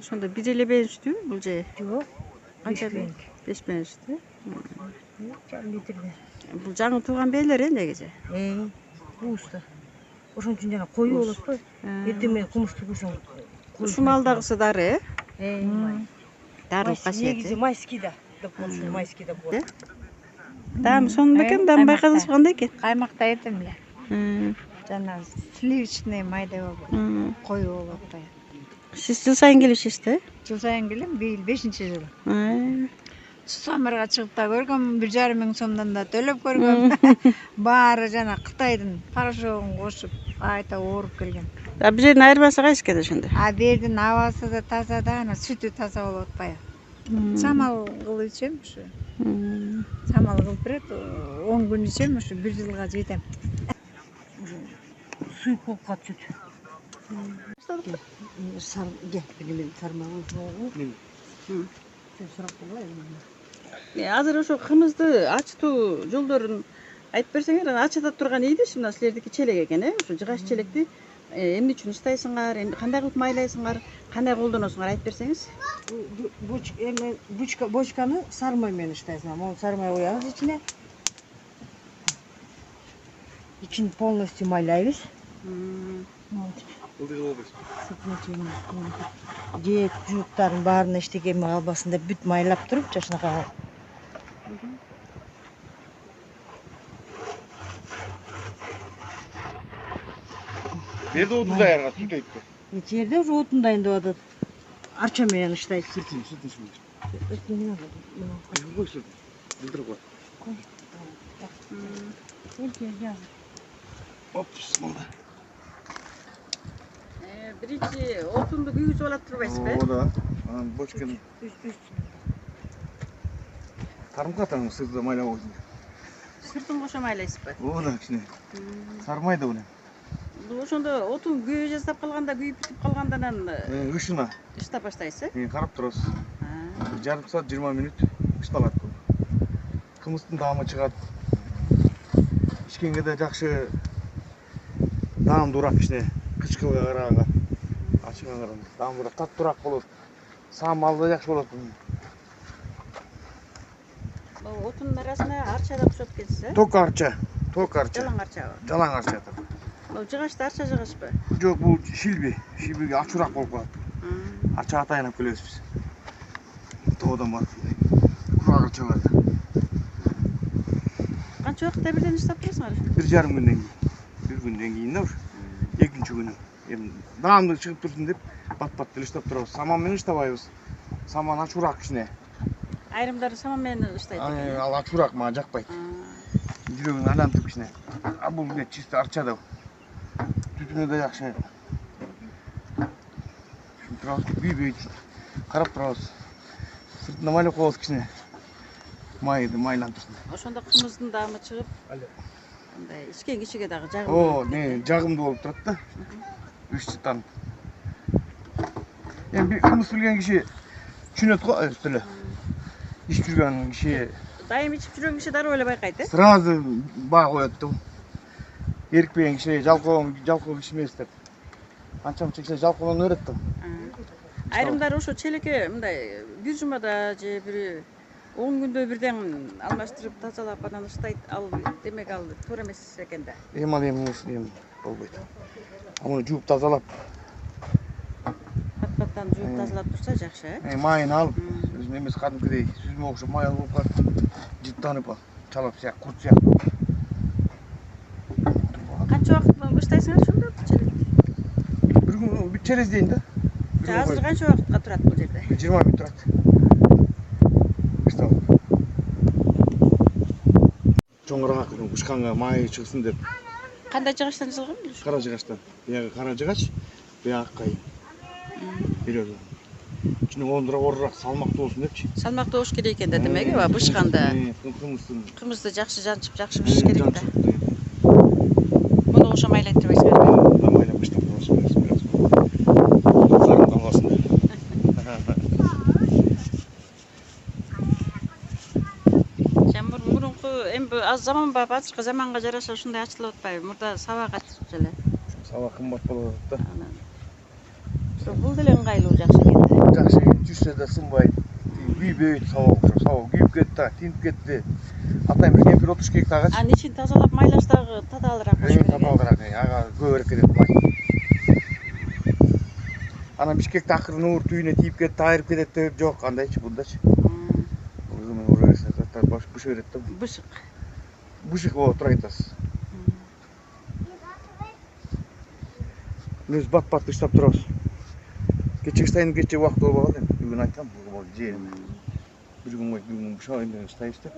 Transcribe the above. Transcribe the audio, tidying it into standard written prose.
Ошондо бир эле бериштүүбү бул же? Жок. Канча 5 бериштүү? Жарым литрде. Бул жаңы тууган бээлер негизи. Кууста. Ошон үчүн жана коюу болот го. Эртең менен кумушту кушун. Ушумалдагысы дары, Дарылык касиети. Негизи майскийда. Ошо майскийда болот. Даам сонун экен, даам байкадыңыз кандай экен? Каймактай этем эле. Жана сливочный майда болот. Коюу болот баягы. Сиз жыл сайын келишесизби? Жыл сайын келем, быйыл 5-чи жыл. Самырга чыгып да көргөм, 1,5 миң сомдон да төлөп көргөм. Баары жана Кытайдын порошогун кошуп, айта ооруп келген. А бир жердин айырмасы кайсы экен ошондо? А бердин абасы да таза да, ана сүтү таза болуп атпайбы? Самал кылып ичем ушу. Самал кылып берет, 10 күн ичем, ушу 1 жылга жетем. Суйуп болуп калат сүт. Сармагы. Сурап коелу. Азыр ошо кымызды ачытуу жолдорун айтып берсеңер, анан ачыта турган идиш мына силердики челек экен, Ушу жыгач челекти эмне үчүн ыстайсыңар, кандай кылып майлайсыңар, кандай колдоносуңар айтып берсеңиз. Бочканы сармай менен ыстайсың. Могу сармай коябыз ичине. İçini полностью майлайбыз. Жеп жууктарын баарына эчтекеме калбасын деп бүт майлап туруп жашынакай. Берде отун даярга сүт айтты. Жерде уже отун дайындап атат. Арча менен ыштайт. Сүтүн Кой сүт. Билдирип кой. Оп, мында. Биринчи отунду күйгүзүп алат турбайсызбы? Оода. Анан бочканы тарымга таң сырды майлап койдум. Сыртын кошо майлайсызбы? Оода кичине. Сармайды буну. Бул ошондо отун күйө жаздап калганда, күйүп бүтүп калганда анан Ышына. ыштап баштайсыз? Карап турасыз. Жарым саат 20 мүнөт ышталат бул. Кымыздын даамы чыгат. Ичкенге да жакшы даамдуураак кичине. Кычкылга караганда. Ачыга караганда даамдуураак, таттуураак болот. Самалы да жакшы болот бунун. Отунун арасына арча да кошот экенсиз, Ток арча. Жалаң арчабы? Жалаң арча. Жыгачты арча жыгачпы? Жок, бул шилби. Шилбиге ачуураак болуп калат. Арчага таянып келебиз биз. Тоодан барып. Курак арча бар. Канча убакытта бирден ыштап турасыңар? 1,5 күндөн кийин. 1 күндөн кийин да ушу. Экинчи күнү. Эми даамды чыгып турсун деп бат-бат деле ыштап турабыз. Саман менен ыштабайбыз. Саман ачуураак кичине. Айрымдары саман менен ыштайт экен. Ал ачуураак мага жакпайт. Жүрөгүн айлантып кичине. А бул чисто арча да. Түтүнү да жакшы. Турабыз, күйбөйт. Карап турабыз. Сыртына майлап коебуз кичине. Майды майлантырсын. Ошондо кымыздын даамы чыгып, андай ичкен кишиге дагы жагымдуу. Жагымдуу болуп турат да. Үч чытан. Эми кымыз билген киши түшүнөт го өз эле. Ичип жүргөн киши дайым ичип жүргөн киши дароо эле байкайт, Сразу баа коет да. Эрикпеген киши жалкоо киши эмес деп. Канча-мынча киши жалкоодон өрөт да. Айрымдары ошо челекке мындай бир жумада же бир 10 күндө бирден алмаштырып тазалап анан ыштайт. Ал демек ал туура эмес экен да. Ал эми болбойт. Муну жууп тазалап, Пат-паттан жууп тазалап турса жакшы, майын алып, өзүнүн эмес кадимкидей сүзмө окшоп май болуп калат. Жыттанып чалап сыяк, курт сыяк. Канча убакыт ыштайсыңар ошондо челекти? Бир күн через день да. Азыр канча убакытка турат бул жерде? 20 мүнөт турат. Чоңураак бышканга май чыксын деп. Кандай жыгачтан жылган? Кара жыгачтан. Бияга кара жыгач, бияга кайын. Бирөө. Ичине оорураак салмактуу болсун депчи. Салмактуу болуш керек экен да демек, бышканда. Кымызды жакшы жанчып, жакшы бышыш керек да. Муну ошо майлайт турбайсызбы? Майлап баштап турабыз. Сарын калбасын деп. Мурунку эми аз заманбап, азыркы заманга жараша ушундай ачылып атпайбы? Мурда сабак ачып эле. Сабак кымбат болуп атат да. Бул деле ыңгайлуу жакшы экен. Жакшы жүрсө да сынбайт. Күйбөйт сабак күйүп кетти, тинип кетти. Атайм бир кемпир 30 гектар агач. Анын ичин тазалап майлаштагы татаалыраак болуш керек. Татаалыраак, ага көбүрөөк кетет май. Анан Бишкекте акыры нуур түйүнө тийип кетти, айырып кетет деп жок, андайчы бундачы. Өзүмөн ура берсе заттар баш бышы берет да. Бышык. Бышык болуп тура айтасыз. Біз бат-бат ыштап турабыз. Кече ыштайын, кече убакыт болбой калды эми. Бүгүн айтам, бул жерим. Bir gün bıçağı elinden ıstayız da.